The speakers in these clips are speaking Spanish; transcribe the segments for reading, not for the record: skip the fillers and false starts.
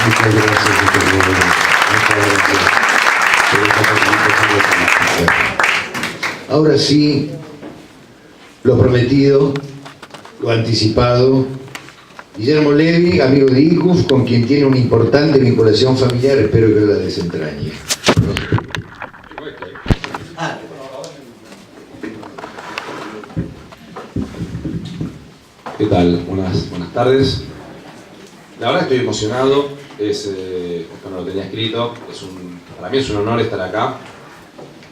Muchas gracias, muchas gracias por esta participación. Ahora sí, lo prometido, lo anticipado. Guillermo Levi, amigo de ICUF, con quien tiene una importante vinculación familiar, espero que la desentrañe. ¿Qué tal? Buenas tardes. La verdad estoy emocionado, esto no lo tenía escrito, para mí es un honor estar acá,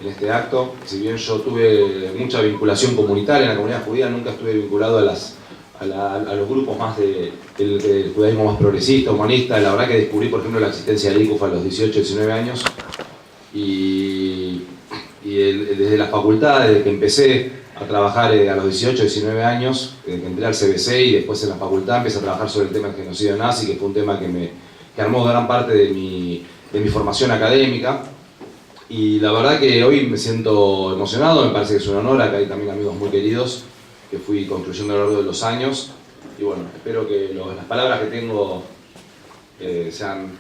en este acto. Si bien yo tuve mucha vinculación comunitaria en la comunidad judía, nunca estuve vinculado a los grupos más del judaísmo más progresista, humanista. La verdad que descubrí, por ejemplo, la existencia del ICUF a los 18, 19 años, y desde la facultad, desde que empecé a trabajar a los 18, 19 años, que entré al CBC y después en la facultad empecé a trabajar sobre el tema del genocidio nazi, que fue un tema que armó gran parte de mi formación académica. Y la verdad que hoy me siento emocionado, me parece que es un honor. Acá hay también amigos muy queridos que fui construyendo a lo largo de los años. Y bueno, espero que las palabras que tengo sean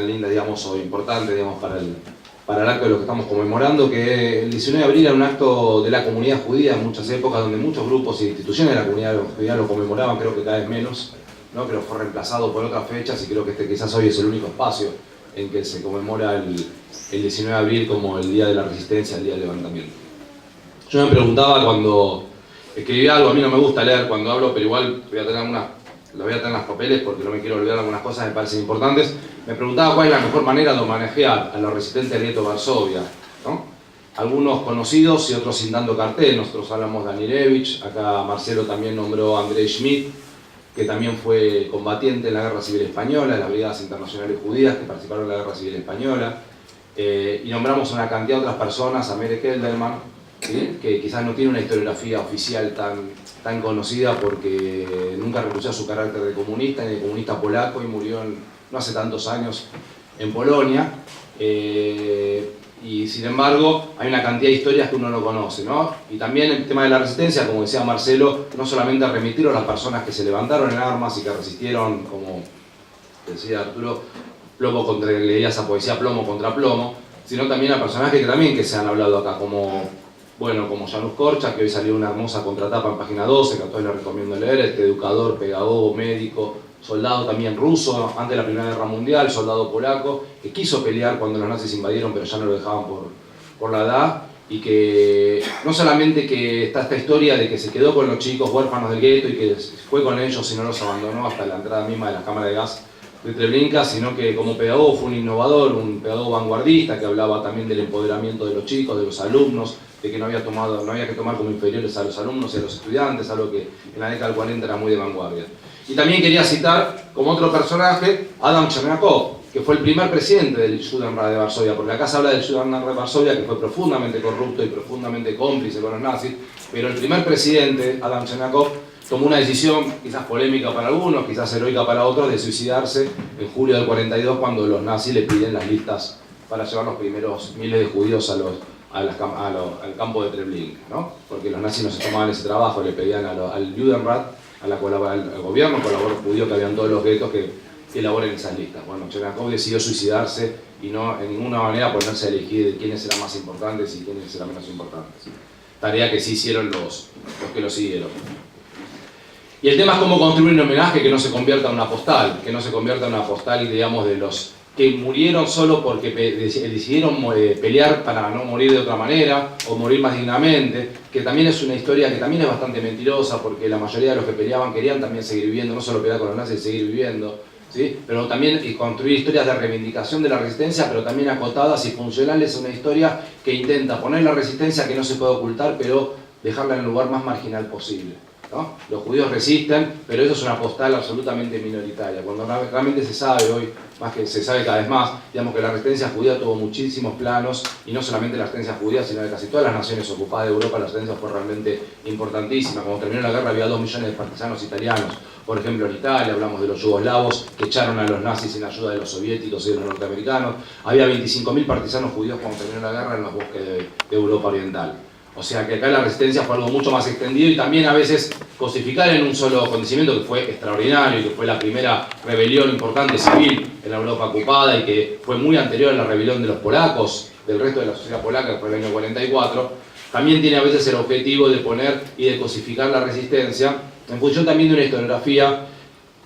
lindas, digamos, o importantes, digamos, para el acto de lo que estamos conmemorando, que el 19 de abril era un acto de la comunidad judía en muchas épocas, donde muchos grupos e instituciones de la comunidad judía lo conmemoraban, creo que cada vez menos, ¿no? Pero fue reemplazado por otras fechas, y creo que quizás hoy es el único espacio en que se conmemora el 19 de abril como el Día de la Resistencia, el Día del Levantamiento. Yo me preguntaba cuando escribía algo, a mí no me gusta leer cuando hablo, pero igual lo voy a tener en los papeles porque no me quiero olvidar algunas cosas que me parecen importantes. Me preguntaba cuál es la mejor manera de homenajear a los resistentes del gueto de Varsovia, ¿no? Algunos conocidos y otros sin dando cartel. Nosotros hablamos de Danilevich, acá Marcelo también nombró a Andrei Schmidt, que también fue combatiente en la Guerra Civil Española, en las Brigadas Internacionales Judías que participaron en la Guerra Civil Española. Y nombramos una cantidad de otras personas, a Mere Kelderman, ¿sí? Que quizás no tiene una historiografía oficial tan conocida porque nunca renunció a su carácter de comunista, ni de comunista polaco, y murió no hace tantos años en Polonia. Y sin embargo hay una cantidad de historias que uno no conoce, ¿no? Y también el tema de la resistencia, como decía Marcelo, no solamente remitir a las personas que se levantaron en armas y que resistieron, como decía Arturo, leía esa poesía, plomo contra plomo, sino también a personajes que se han hablado acá, como Janusz Korczak, que hoy salió una hermosa contratapa en página 12, que a todos les recomiendo leer, educador, pedagogo, médico, soldado también ruso antes de la Primera Guerra Mundial, soldado polaco, que quiso pelear cuando los nazis invadieron, pero ya no lo dejaban por la edad, y que no solamente que está esta historia de que se quedó con los chicos huérfanos del gueto y que fue con ellos y no los abandonó hasta la entrada misma de la cámara de gas de Treblinka, sino que como pedagogo fue un innovador, un pedagogo vanguardista que hablaba también del empoderamiento de los chicos, de los alumnos, de que no había que tomar como inferiores a los alumnos y a los estudiantes, algo que en la década del 40 era muy de vanguardia. Y también quería citar como otro personaje Adam Chernakov, que fue el primer presidente del Judenrat de Varsovia, porque acá se habla del Judenrat de Varsovia, que fue profundamente corrupto y profundamente cómplice con los nazis, pero el primer presidente, Adam Chernakov, tomó una decisión quizás polémica para algunos, quizás heroica para otros, de suicidarse en julio del 42, cuando los nazis le piden las listas para llevar los primeros miles de judíos al campo de Treblinka, ¿no? Porque los nazis no se tomaban ese trabajo, le pedían al Judenrat, al gobierno, colaborador judío, que habían todos los guetos que elaboren esas listas. Bueno, Chernakov decidió suicidarse y no en ninguna manera ponerse a elegir quiénes eran más importantes y quiénes eran menos importantes. Tarea que sí hicieron los que lo siguieron. Y el tema es cómo construir un homenaje que no se convierta en una postal, digamos, de los que murieron solo porque decidieron pelear para no morir de otra manera o morir más dignamente, que también es una historia que también es bastante mentirosa, porque la mayoría de los que peleaban querían también seguir viviendo, no solo pelear con los nazis, seguir viviendo, ¿sí? Pero también construir historias de reivindicación de la resistencia, pero también acotadas y funcionales a una historia que intenta poner la resistencia que no se puede ocultar, pero dejarla en el lugar más marginal posible, ¿no? Los judíos resisten, pero eso es una postal absolutamente minoritaria. Cuando realmente se sabe hoy, más que se sabe cada vez más, digamos que la resistencia judía tuvo muchísimos planos, y no solamente la resistencia judía, sino de casi todas las naciones ocupadas de Europa. La resistencia fue realmente importantísima. Cuando terminó la guerra había 2 millones de partisanos italianos. Por ejemplo, en Italia hablamos de los yugoslavos que echaron a los nazis sin ayuda de los soviéticos y de los norteamericanos. Había 25.000 partisanos judíos cuando terminó la guerra en los bosques de Europa Oriental. O sea que acá la resistencia fue algo mucho más extendido y también a veces cosificar en un solo acontecimiento que fue extraordinario y que fue la primera rebelión importante civil en la Europa ocupada y que fue muy anterior a la rebelión de los polacos, del resto de la sociedad polaca, que fue el año 44, también tiene a veces el objetivo de poner y de cosificar la resistencia en función también de una historiografía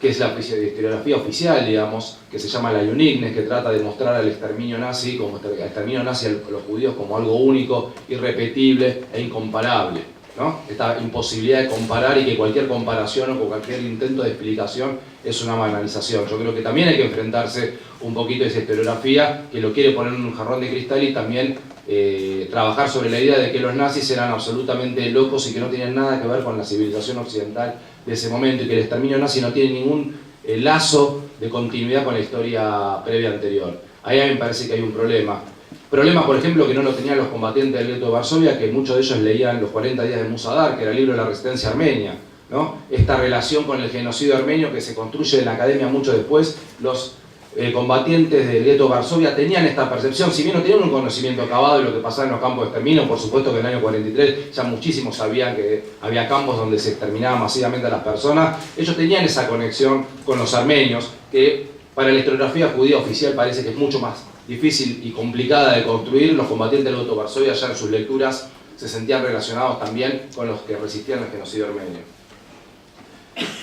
que es la historiografía oficial, digamos, que se llama la Uniqueness, que trata de mostrar al exterminio nazi, a los judíos como algo único, irrepetible e incomparable, ¿no? Esta imposibilidad de comparar y que cualquier comparación o cualquier intento de explicación es una banalización. Yo creo que también hay que enfrentarse un poquito a esa historiografía que lo quiere poner en un jarrón de cristal y también trabajar sobre la idea de que los nazis eran absolutamente locos y que no tenían nada que ver con la civilización occidental de ese momento y que el exterminio nazi no tiene ningún lazo de continuidad con la historia previa anterior. Ahí a mí me parece que hay un problema. Problema, por ejemplo, que no lo tenían los combatientes del gueto de Varsovia, que muchos de ellos leían Los 40 días de Musa Dar, que era el libro de la resistencia armenia, ¿no? Esta relación con el genocidio armenio que se construye en la academia mucho después. Los combatientes del gueto de Varsovia tenían esta percepción, si bien no tenían un conocimiento acabado de lo que pasaba en los campos de exterminio. Por supuesto que en el año 43 ya muchísimos sabían que había campos donde se exterminaban masivamente a las personas. Ellos tenían esa conexión con los armenios, que para la historiografía judía oficial parece que es mucho más difícil y complicada de construir. Los combatientes del gueto de Varsovia ya en sus lecturas se sentían relacionados también con los que resistían al genocidio armenio.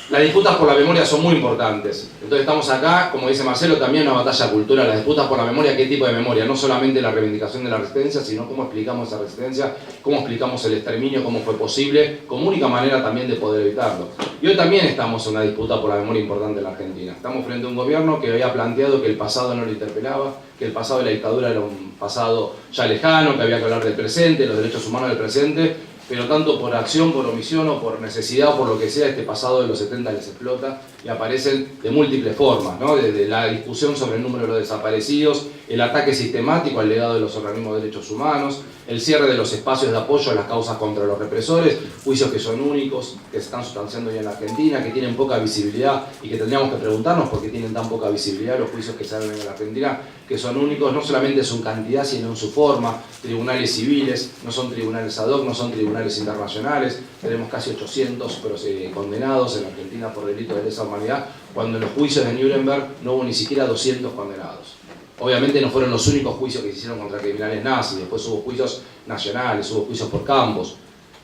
Las disputas por la memoria son muy importantes. Entonces estamos acá, como dice Marcelo, también una batalla cultural. Las disputas por la memoria, ¿qué tipo de memoria? No solamente la reivindicación de la resistencia, sino cómo explicamos esa resistencia, cómo explicamos el exterminio, cómo fue posible, como única manera también de poder evitarlo. Y hoy también estamos en una disputa por la memoria importante en la Argentina. Estamos frente a un gobierno que había planteado que el pasado no lo interpelaba, que el pasado de la dictadura era un pasado ya lejano, que había que hablar del presente, los derechos humanos del presente, pero tanto por acción, por omisión o por necesidad o por lo que sea, este pasado de los 70 les explota y aparecen de múltiples formas, ¿no? Desde la discusión sobre el número de los desaparecidos, el ataque sistemático al legado de los organismos de derechos humanos, el cierre de los espacios de apoyo a las causas contra los represores, juicios que son únicos, que se están sustanciando hoy en la Argentina, que tienen poca visibilidad y que tendríamos que preguntarnos por qué tienen tan poca visibilidad los juicios que se hacen en la Argentina, que son únicos, no solamente en su cantidad, sino en su forma. Tribunales civiles, no son tribunales ad hoc, no son tribunales internacionales. Tenemos casi 800 condenados en la Argentina por delitos de lesa humanidad, cuando en los juicios de Nuremberg no hubo ni siquiera 200 condenados. Obviamente no fueron los únicos juicios que se hicieron contra criminales nazis, después hubo juicios nacionales, hubo juicios por campos,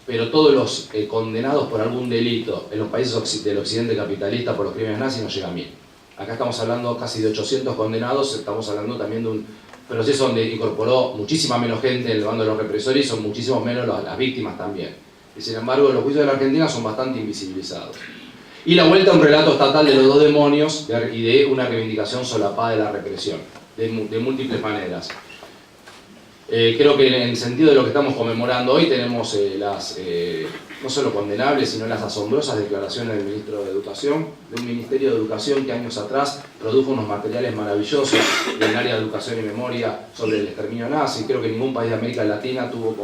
pero todos los condenados por algún delito en los países del occidente capitalista por los crímenes nazis no llega a 1000. Acá estamos hablando casi de 800 condenados, estamos hablando también de un proceso donde incorporó muchísima menos gente en el bando de los represores y son muchísimos menos las víctimas también. Y sin embargo, los juicios de la Argentina son bastante invisibilizados. Y la vuelta a un relato estatal de los dos demonios y de una reivindicación solapada de la represión, de múltiples maneras. Creo que en el sentido de lo que estamos conmemorando hoy tenemos no solo condenables, sino las asombrosas declaraciones del ministro de Educación, de un Ministerio de Educación que años atrás produjo unos materiales maravillosos en el área de educación y memoria sobre el exterminio nazi. Creo que ningún país de América Latina tuvo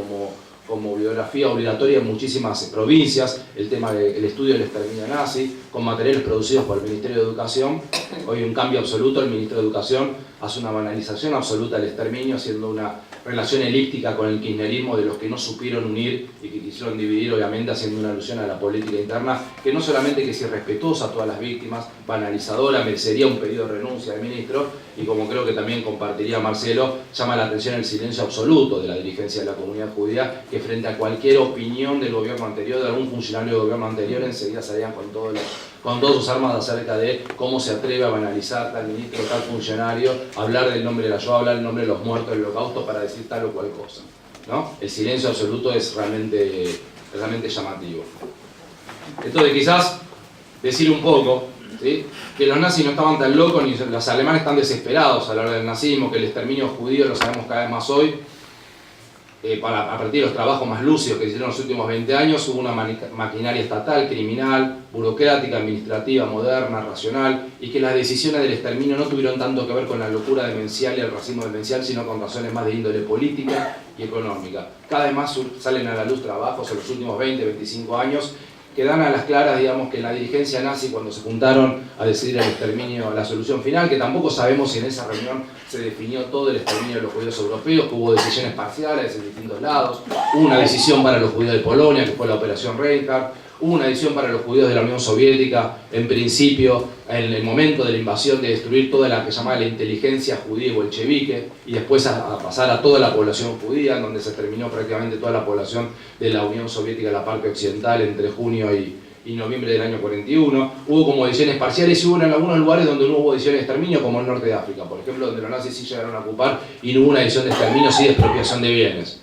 como bibliografía obligatoria en muchísimas provincias el tema del estudio del exterminio nazi, con materiales producidos por el Ministerio de Educación. Hoy un cambio absoluto, el Ministro de Educación hace una banalización absoluta del exterminio, haciendo una relación elíptica con el kirchnerismo de los que no supieron unir y que quisieron dividir, obviamente haciendo una alusión a la política interna, que no solamente que es irrespetuosa a todas las víctimas, banalizadora, merecería un pedido de renuncia del ministro, y como creo que también compartiría Marcelo, llama la atención el silencio absoluto de la dirigencia de la comunidad judía, que frente a cualquier opinión del gobierno anterior, de algún funcionario del gobierno anterior, enseguida salían con todas sus armas acerca de cómo se atreve a banalizar tal ministro, tal funcionario, hablar del nombre de la Shoah, hablar del nombre de los muertos del Holocausto para decir tal o cual cosa, ¿no? El silencio absoluto es realmente llamativo. Entonces quizás decir un poco, ¿sí?, que los nazis no estaban tan locos, ni los alemanes están desesperados a hablar del nazismo, que el exterminio judío lo sabemos cada vez más hoy. A partir de los trabajos más lúcidos que se hicieron en los últimos 20 años, hubo una maquinaria estatal, criminal, burocrática, administrativa, moderna, racional, y que las decisiones del exterminio no tuvieron tanto que ver con la locura demencial y el racismo demencial, sino con razones más de índole política y económica. Cada vez más salen a la luz trabajos en los últimos 20, 25 años que dan a las claras, digamos, que en la dirigencia nazi, cuando se juntaron a decidir el exterminio, la solución final, que tampoco sabemos si en esa reunión se definió todo el exterminio de los judíos europeos, que hubo decisiones parciales en distintos lados, hubo una decisión para los judíos de Polonia, que fue la Operación Reinhardt, hubo una decisión para los judíos de la Unión Soviética, en principio, en el momento de la invasión, de destruir toda la que llamaba la inteligencia judía y bolchevique, y después a pasar a toda la población judía, en donde se terminó prácticamente toda la población de la Unión Soviética, la parte occidental, entre junio y noviembre del año 41. Hubo como decisiones parciales y hubo en algunos lugares donde no hubo decisiones de exterminio, como el norte de África, por ejemplo, donde los nazis sí llegaron a ocupar y no hubo una decisión de exterminio, sí de expropiación de bienes.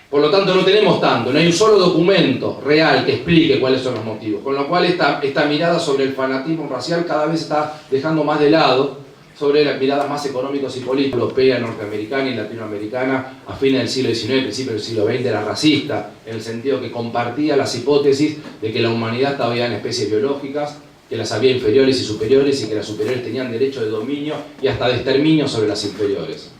Por lo tanto, no tenemos tanto, no hay un solo documento real que explique cuáles son los motivos, con lo cual esta mirada sobre el fanatismo racial cada vez está dejando más de lado sobre las miradas más económicas y políticas, europea, norteamericana y latinoamericana, a fines del siglo XIX, principios del siglo XX, era racista, en el sentido que compartía las hipótesis de que la humanidad estaba ya en especies biológicas, que las había inferiores y superiores, y que las superiores tenían derecho de dominio y hasta de exterminio sobre las inferiores.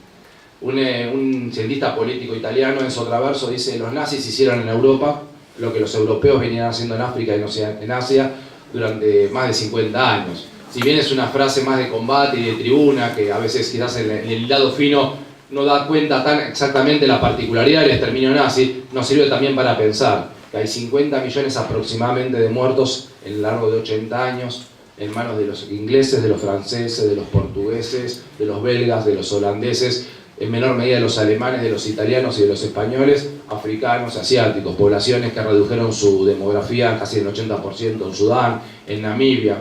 Un cientista político italiano en su traverso dice: los nazis hicieron en Europa lo que los europeos venían haciendo en África y en Asia durante más de 50 años. Si bien es una frase más de combate y de tribuna, que a veces quizás en el hilado fino no da cuenta tan exactamente la particularidad del exterminio nazi, nos sirve también para pensar que hay 50 millones aproximadamente de muertos en lo largo de 80 años en manos de los ingleses, de los franceses, de los portugueses, de los belgas, de los holandeses, en menor medida de los alemanes, de los italianos y de los españoles, africanos, asiáticos, poblaciones que redujeron su demografía casi del 80% en Sudán, en Namibia.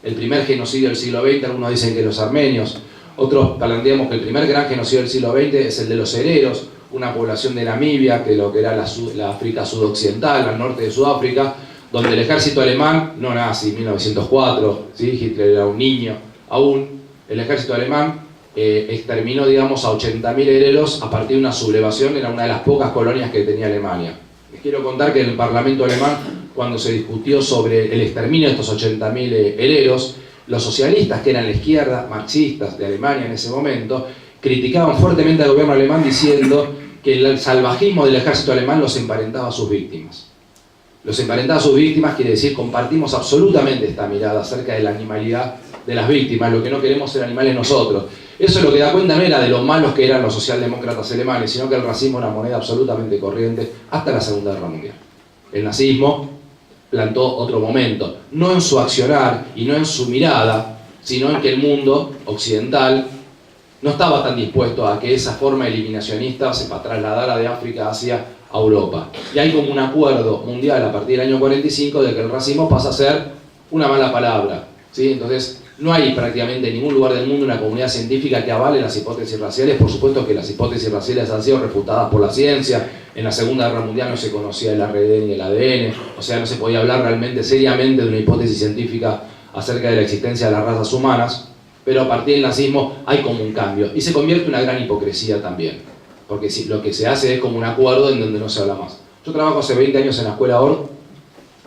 El primer genocidio del siglo XX, algunos dicen que los armenios, otros planteamos que el primer gran genocidio del siglo XX es el de los hereros, una población de Namibia, que lo que era la África sudoccidental, al norte de Sudáfrica, donde el ejército alemán, no nazi, 1904, ¿sí? Hitler era un niño aún, el ejército alemán exterminó, digamos, a 80.000 hereros a partir de una sublevación, era una de las pocas colonias que tenía Alemania. Les quiero contar que en el Parlamento alemán, cuando se discutió sobre el exterminio de estos 80.000 hereros, los socialistas, que eran la izquierda, marxistas de Alemania en ese momento, criticaban fuertemente al gobierno alemán diciendo que el salvajismo del ejército alemán los emparentaba a sus víctimas. Los emparentaba a sus víctimas quiere decir, compartimos absolutamente esta mirada acerca de la animalidad de las víctimas, lo que no queremos ser animales nosotros. Eso es lo que da cuenta no era de lo malos que eran los socialdemócratas alemanes, sino que el racismo era una moneda absolutamente corriente hasta la Segunda Guerra Mundial. El nazismo plantó otro momento, no en su accionar y no en su mirada, sino en que el mundo occidental no estaba tan dispuesto a que esa forma eliminacionista se trasladara de África hacia Europa. Y hay como un acuerdo mundial a partir del año 45 de que el racismo pasa a ser una mala palabra, ¿sí? Entonces, no hay prácticamente en ningún lugar del mundo una comunidad científica que avale las hipótesis raciales. Por supuesto que las hipótesis raciales han sido refutadas por la ciencia. En la Segunda Guerra Mundial no se conocía el RD ni el ADN, o sea, no se podía hablar realmente seriamente de una hipótesis científica acerca de la existencia de las razas humanas, pero a partir del nazismo hay como un cambio, y se convierte en una gran hipocresía también, porque si, lo que se hace es como un acuerdo en donde no se habla más. Yo trabajo hace 20 años en la escuela OR,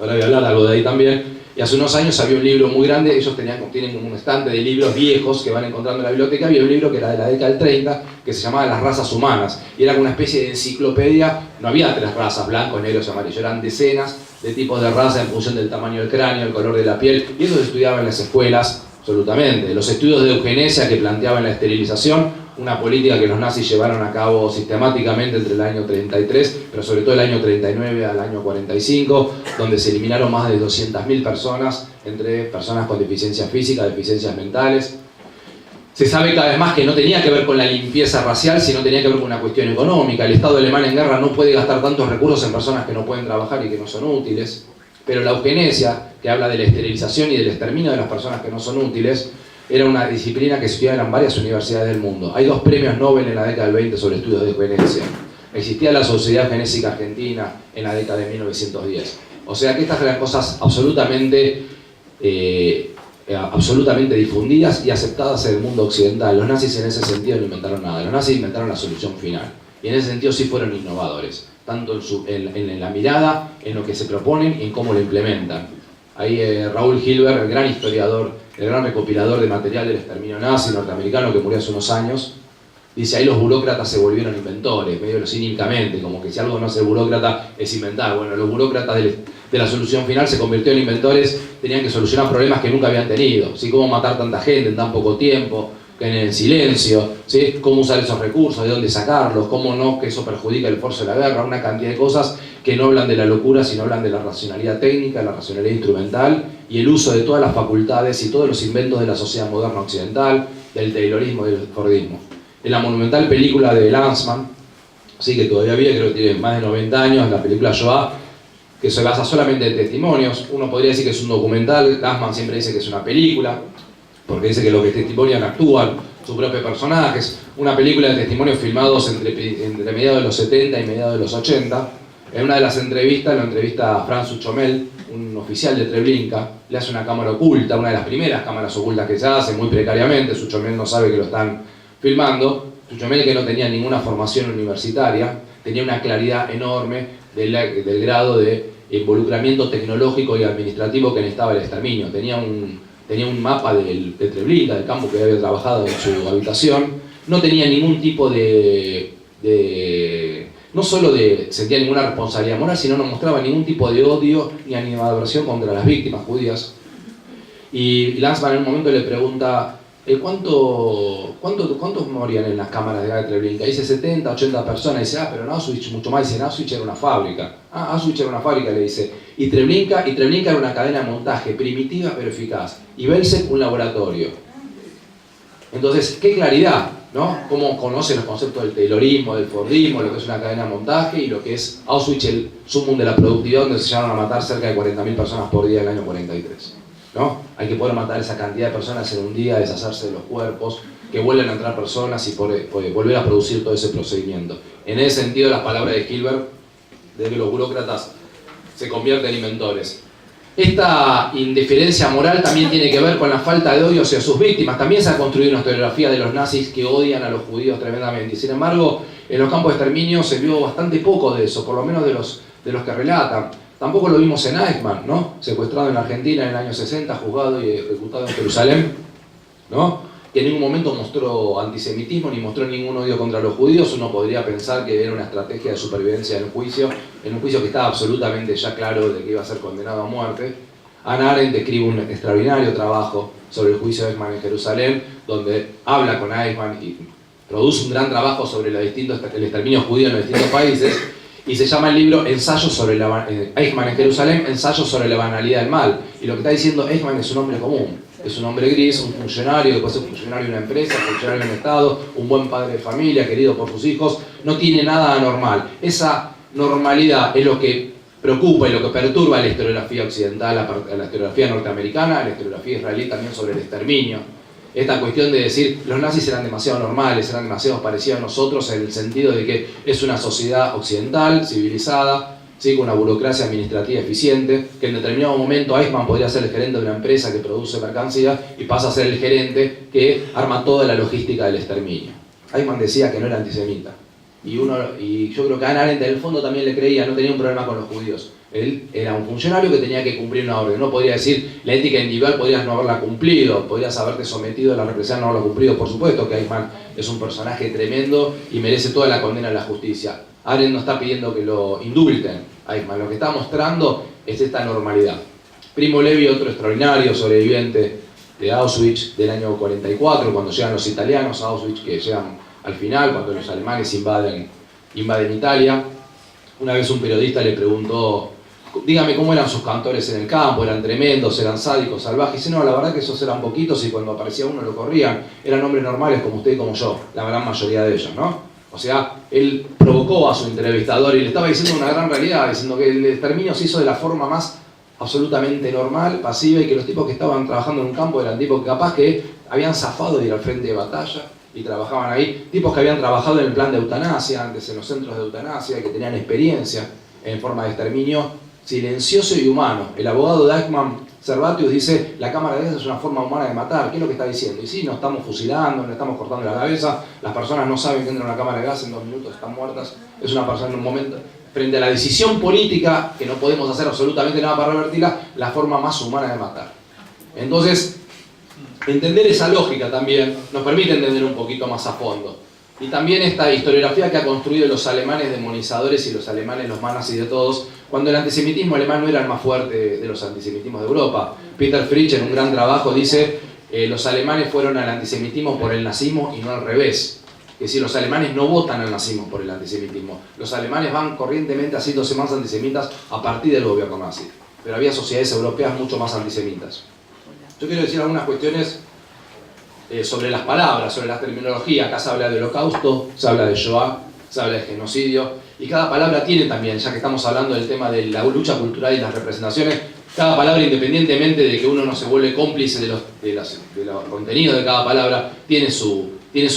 ahora voy a hablar algo de ahí también, y hace unos años había un libro muy grande, ellos tienen como un estante de libros viejos que van encontrando en la biblioteca, había un libro que era de la década del 30, que se llamaba Las razas humanas, y era como una especie de enciclopedia, no había 3 razas, blancos, negros y amarillos, eran decenas de tipos de razas en función del tamaño del cráneo, el color de la piel, y eso se estudiaba en las escuelas, absolutamente. Los estudios de eugenesia que planteaban la esterilización, una política que los nazis llevaron a cabo sistemáticamente entre el año 33, pero sobre todo el año 39 al año 45, donde se eliminaron más de 200.000 personas, entre personas con deficiencias físicas, deficiencias mentales. Se sabe cada vez más que no tenía que ver con la limpieza racial, sino tenía que ver con una cuestión económica. El Estado alemán en guerra no puede gastar tantos recursos en personas que no pueden trabajar y que no son útiles, pero la eugenesia, que habla de la esterilización y del exterminio de las personas que no son útiles, era una disciplina que se estudiaba en varias universidades del mundo. Hay 2 premios Nobel en la década del 20 sobre estudios de eugenesia. Existía la Sociedad Genésica Argentina en la década de 1910. O sea que estas eran cosas absolutamente difundidas y aceptadas en el mundo occidental. Los nazis en ese sentido no inventaron nada. Los nazis inventaron la solución final. Y en ese sentido sí fueron innovadores. Tanto en la mirada, en lo que se proponen y en cómo lo implementan. Ahí Raúl Hilberg, el gran historiador, el gran recopilador de material del exterminio nazi norteamericano que murió hace unos años, dice, ahí los burócratas se volvieron inventores, medio cínicamente, como que si algo no es el burócrata es inventar. Bueno, los burócratas del de la solución final se convirtió en inventores, tenían que solucionar problemas que nunca habían tenido, ¿sí? Cómo matar tanta gente en tan poco tiempo, en el silencio, ¿sí? Cómo usar esos recursos, de dónde sacarlos, cómo no, que eso perjudica el esfuerzo de la guerra, una cantidad de cosas que no hablan de la locura, sino hablan de la racionalidad técnica, la racionalidad instrumental y el uso de todas las facultades y todos los inventos de la sociedad moderna occidental, del taylorismo y del fordismo. En la monumental película de Lanzmann, sí, que todavía vive, creo que tiene más de 90 años, la película Shoah, que se basa solamente en testimonios. Uno podría decir que es un documental, Lanzmann siempre dice que es una película, porque dice que lo que testimonian actúan sus propios personajes. Una película de testimonios filmados entre mediados de los 70 y mediados de los 80. En una de las entrevistas, lo entrevista a Franz Duchomel, un oficial de Treblinka, le hace una cámara oculta, una de las primeras cámaras ocultas que se hace, muy precariamente. Duchomel no sabe que lo están filmando. Duchomel, que no tenía ninguna formación universitaria, tenía una claridad enorme del grado de involucramiento tecnológico y administrativo que necesitaba el exterminio. Tenía un mapa de Treblinka, del campo que había trabajado en su habitación. No tenía ningún tipo no solo sentía ninguna responsabilidad moral, sino no mostraba ningún tipo de odio ni animadversión contra las víctimas judías. Y Lanzmann en un momento le pregunta, ¿cuántos morían en las cámaras de gas de Treblinka? Dice 70, 80 personas. Dice, pero en Auschwitz mucho más. Dice, en Auschwitz era una fábrica. Auschwitz era una fábrica, le dice. Y Treblinka era una cadena de montaje primitiva pero eficaz. Y Belzec un laboratorio. Entonces, qué claridad, ¿no? Cómo conoce los conceptos del taylorismo, del fordismo, lo que es una cadena de montaje y lo que es Auschwitz, el sumum de la productividad, donde se llegaron a matar cerca de 40.000 personas por día en el año 43. ¿No? Hay que poder matar esa cantidad de personas en un día, deshacerse de los cuerpos, que vuelvan a entrar personas y volver a producir todo ese procedimiento. En ese sentido, las palabras de Hilbert, de que los burócratas se convierten en inventores. Esta indiferencia moral también tiene que ver con la falta de odio hacia sus víctimas. También se ha construido una historiografía de los nazis que odian a los judíos tremendamente. Y sin embargo, en los campos de exterminio se vio bastante poco de eso, por lo menos de los que relatan. Tampoco lo vimos en Eichmann, ¿no? Secuestrado en Argentina en el año 60, juzgado y ejecutado en Jerusalén, ¿no? Que en ningún momento mostró antisemitismo ni mostró ningún odio contra los judíos. Uno podría pensar que era una estrategia de supervivencia en un juicio que estaba absolutamente ya claro de que iba a ser condenado a muerte. Hannah Arendt escribe un extraordinario trabajo sobre el juicio de Eichmann en Jerusalén, donde habla con Eichmann y produce un gran trabajo sobre el exterminio judío en los distintos países. Y se llama el libro Ensayos sobre Eichmann en Jerusalén, Ensayos sobre la banalidad del mal. Y lo que está diciendo Eichmann es un hombre común, es un hombre gris, un funcionario, que puede ser un funcionario de una empresa, un funcionario de un Estado, un buen padre de familia, querido por sus hijos, no tiene nada anormal. Esa normalidad es lo que preocupa y lo que perturba a la historiografía occidental, a la historiografía norteamericana, a la historiografía israelí también sobre el exterminio. Esta cuestión de decir los nazis eran demasiado normales, eran demasiado parecidos a nosotros en el sentido de que es una sociedad occidental, civilizada, ¿sí? Con una burocracia administrativa eficiente, que en determinado momento Eichmann podría ser el gerente de una empresa que produce mercancía y pasa a ser el gerente que arma toda la logística del exterminio. Eichmann decía que no era antisemita. Y yo creo que Hannah Arendt en el fondo también le creía, no tenía un problema con los judíos. Él era un funcionario que tenía que cumplir una orden. No podría decir, la ética individual podrías no haberla cumplido, podrías haberte sometido a la represión, no haberla cumplido. Por supuesto que Eichmann es un personaje tremendo y merece toda la condena de la justicia. Arendt no está pidiendo que lo indulten a Eichmann, lo que está mostrando es esta normalidad. Primo Levi, otro extraordinario sobreviviente de Auschwitz del año 44, cuando llegan los italianos a Auschwitz, que llegan al final, cuando los alemanes invaden Italia. Una vez un periodista le preguntó, dígame cómo eran sus cantores en el campo, eran tremendos, eran sádicos, salvajes. Y dice, no, la verdad que esos eran poquitos y cuando aparecía uno lo corrían. Eran hombres normales como usted y como yo, la gran mayoría de ellos, ¿no? O sea, él provocó a su entrevistador y le estaba diciendo una gran realidad, diciendo que el exterminio se hizo de la forma más absolutamente normal, pasiva, y que los tipos que estaban trabajando en un campo eran tipos que capaz que habían zafado de ir al frente de batalla y trabajaban ahí, tipos que habían trabajado en el plan de eutanasia, antes en los centros de eutanasia, que tenían experiencia en forma de exterminio silencioso y humano. El abogado de Eichmann, Servatius, dice, la cámara de gas es una forma humana de matar. ¿Qué es lo que está diciendo? Y sí, nos estamos fusilando, nos estamos cortando la cabeza, las personas no saben que entra una cámara de gas, en 2 minutos están muertas. Es una persona en un momento, frente a la decisión política, que no podemos hacer absolutamente nada para revertirla, la forma más humana de matar. Entonces, entender esa lógica también nos permite entender un poquito más a fondo Y también esta historiografía que ha construido los alemanes demonizadores y los alemanes los más nazis de todos, cuando el antisemitismo alemán no era el más fuerte de los antisemitismos de Europa. Peter Fritsch, en un gran trabajo, dice los alemanes fueron al antisemitismo por el nazismo y no al revés. Es decir, los alemanes no votan al nazismo por el antisemitismo. Los alemanes van corrientemente haciéndose más antisemitas a partir del gobierno nazi. Pero había sociedades europeas mucho más antisemitas. Yo quiero decir algunas cuestiones sobre las palabras, sobre la terminología. Acá se habla de holocausto, se habla de Shoah, se habla de genocidio, y cada palabra tiene también, ya que estamos hablando del tema de la lucha cultural y las representaciones, cada palabra, independientemente de que uno no se vuelve cómplice de los contenidos de cada palabra, tiene su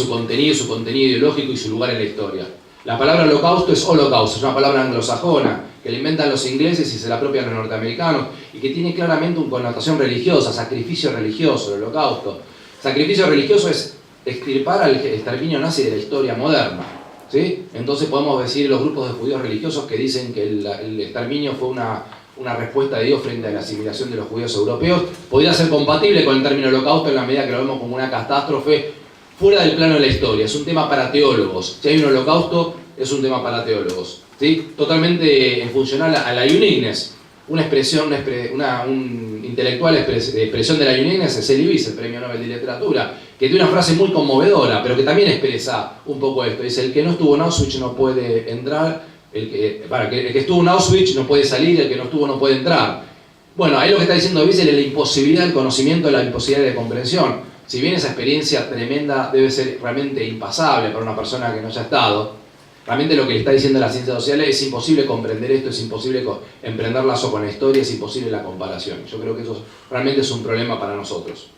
contenido ideológico y su lugar en la historia. La palabra holocausto es holocausto, es una palabra anglosajona, que la inventan los ingleses y se la apropian los norteamericanos, y que tiene claramente una connotación religiosa, sacrificio religioso, el holocausto. Sacrificio religioso es extirpar al exterminio nazi de la historia moderna, ¿sí? Entonces podemos decir los grupos de judíos religiosos que dicen que el exterminio fue una respuesta de Dios frente a la asimilación de los judíos europeos, podría ser compatible con el término holocausto en la medida que lo vemos como una catástrofe fuera del plano de la historia. Es un tema para teólogos. Si hay un holocausto, es un tema para teólogos, ¿sí? Totalmente funcional a la uniqueness. Una expresión, un intelectual expresión de la uniqueness es Elie Wiesel, el premio Nobel de Literatura, que tiene una frase muy conmovedora, pero que también expresa un poco esto. Dice: el que no estuvo en Auschwitz no puede entrar, el que estuvo en Auschwitz no puede salir, el que no estuvo no puede entrar. Bueno, ahí lo que está diciendo Wiesel es la imposibilidad del conocimiento, la imposibilidad de comprensión. Si bien esa experiencia tremenda debe ser realmente impasable para una persona que no haya estado, realmente lo que le está diciendo las ciencias sociales es imposible comprender esto, es imposible emprender lazo con la historia, es imposible la comparación. Yo creo que eso realmente es un problema para nosotros.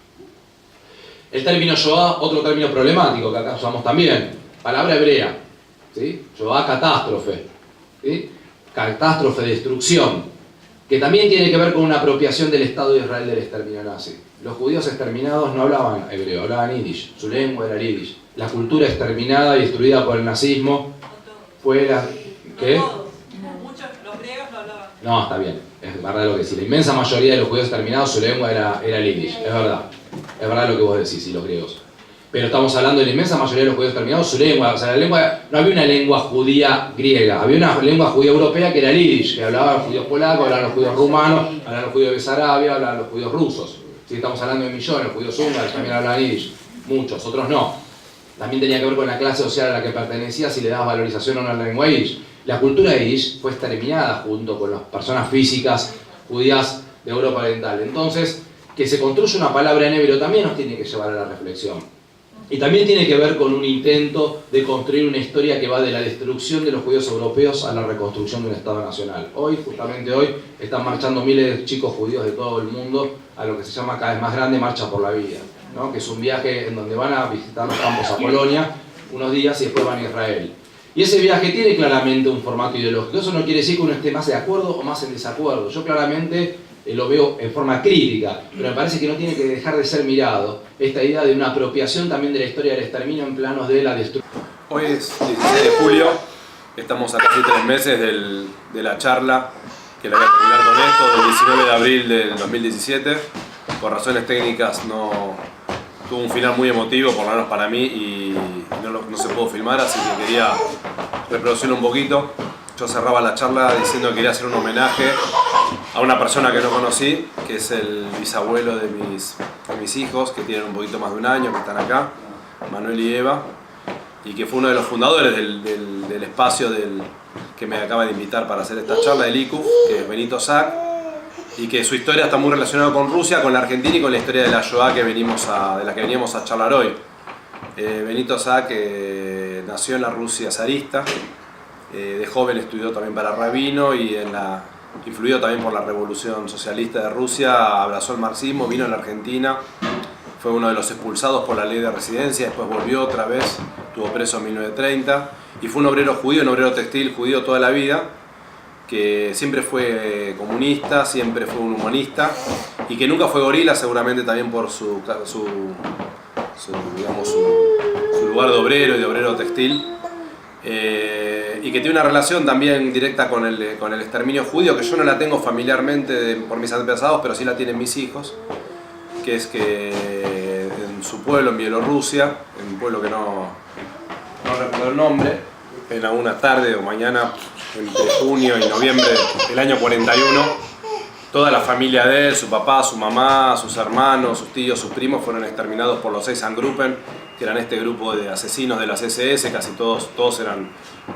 El término Shoah, otro término problemático que acá usamos también, palabra hebrea, ¿sí? Shoah, catástrofe, ¿sí? Catástrofe, destrucción, que también tiene que ver con una apropiación del Estado de Israel del exterminio nazi. Los judíos exterminados no hablaban hebreo, hablaban yiddish, su lengua era el yiddish. La cultura exterminada y destruida por el nazismo fue la... ¿Qué? Muchos, los griegos lo hablaban. No, está bien, es verdad lo que decís. La inmensa mayoría de los judíos exterminados, su lengua era el yiddish, es verdad lo que vos decís, y los griegos. Pero estamos hablando de la inmensa mayoría de los judíos exterminados, su lengua, o sea, la lengua, no había una lengua judía griega, había una lengua judía europea que era el yiddish, que hablaban los judíos polacos, hablaban los judíos rumanos, hablaban los judíos de Besarabia, hablaban los judíos rusos. ¿Sí? Estamos hablando de millones, los judíos húngaros también hablaban yiddish, muchos, otros no. También tenía que ver con la clase social a la que pertenecía, si le dabas valorización o no a la lengua yiddish. La cultura yiddish fue exterminada junto con las personas físicas judías de Europa Oriental. Entonces, que se construya una palabra en hebreo también nos tiene que llevar a la reflexión. Y también tiene que ver con un intento de construir una historia que va de la destrucción de los judíos europeos a la reconstrucción de un Estado nacional. Hoy, justamente hoy, están marchando miles de chicos judíos de todo el mundo a lo que se llama cada vez más grande Marcha por la Vida, ¿no? Que es un viaje en donde van a visitar los campos a Polonia unos días y después van a Israel. Y ese viaje tiene claramente un formato ideológico. Eso no quiere decir que uno esté más de acuerdo o más en desacuerdo. Yo claramente lo veo en forma crítica, pero me parece que no tiene que dejar de ser mirado esta idea de una apropiación también de la historia del exterminio en planos de la destrucción. Hoy es 16 de julio, estamos a casi 3 meses de la charla que la voy a terminar con esto, del 19 de abril del 2017. Por razones técnicas no tuvo un final muy emotivo, por lo menos para mí, y no se pudo filmar, así que quería reproducirlo un poquito. Yo cerraba la charla diciendo que quería hacer un homenaje a una persona que no conocí, que es el bisabuelo de mis hijos, que tienen un poquito más de un año, que están acá, Manuel y Eva, y que fue uno de los fundadores del espacio que me acaba de invitar para hacer esta charla, del ICUF, que es Benito Sac, y que su historia está muy relacionada con Rusia, con la Argentina y con la historia de la Shoah de la que veníamos a charlar hoy. Benito Sac nació en la Rusia zarista. De joven estudió también para rabino y influido también por la revolución socialista de Rusia, abrazó el marxismo, vino a la Argentina, fue uno de los expulsados por la ley de residencia, después volvió otra vez, estuvo preso en 1930 y fue un obrero judío, un obrero textil judío toda la vida, que siempre fue comunista, siempre fue un humanista y que nunca fue gorila, seguramente también por su lugar de obrero y de obrero textil. Y que tiene una relación también directa con el exterminio judío, que yo no la tengo familiarmente por mis antepasados, pero sí la tienen mis hijos, que es que en su pueblo, en Bielorrusia, en un pueblo que no no recuerdo el nombre, en alguna tarde o mañana, entre junio y noviembre del año 41, toda la familia de él, su papá, su mamá, sus hermanos, sus tíos, sus primos fueron exterminados por los Einsatzgruppen, que eran este grupo de asesinos de las SS, casi todos eran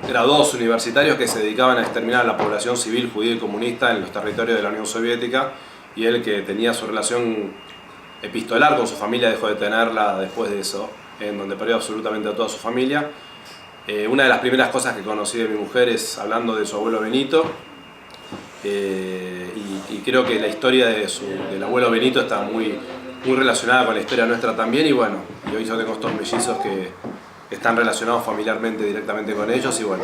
graduados universitarios que se dedicaban a exterminar a la población civil judía y comunista en los territorios de la Unión Soviética, y él, que tenía su relación epistolar con su familia, dejó de tenerla después de eso, en donde perdió absolutamente a toda su familia. Una de las primeras cosas que conocí de mi mujer es hablando de su abuelo Benito, y creo que la historia del abuelo Benito está muy relacionada con la historia nuestra también, y bueno, y hoy yo tengo estos mellizos que están relacionados familiarmente directamente con ellos, y bueno,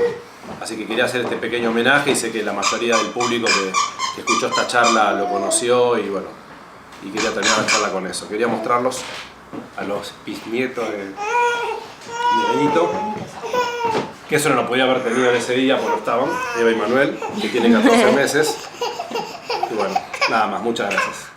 así que quería hacer este pequeño homenaje, y sé que la mayoría del público que escuchó esta charla lo conoció, y bueno, y quería terminar la charla con eso. Quería mostrarlos a los bisnietos de Benito, que eso no lo podía haber tenido en ese día porque no estaban, Eva y Manuel, que tienen 14 meses. Y bueno, nada más, muchas gracias.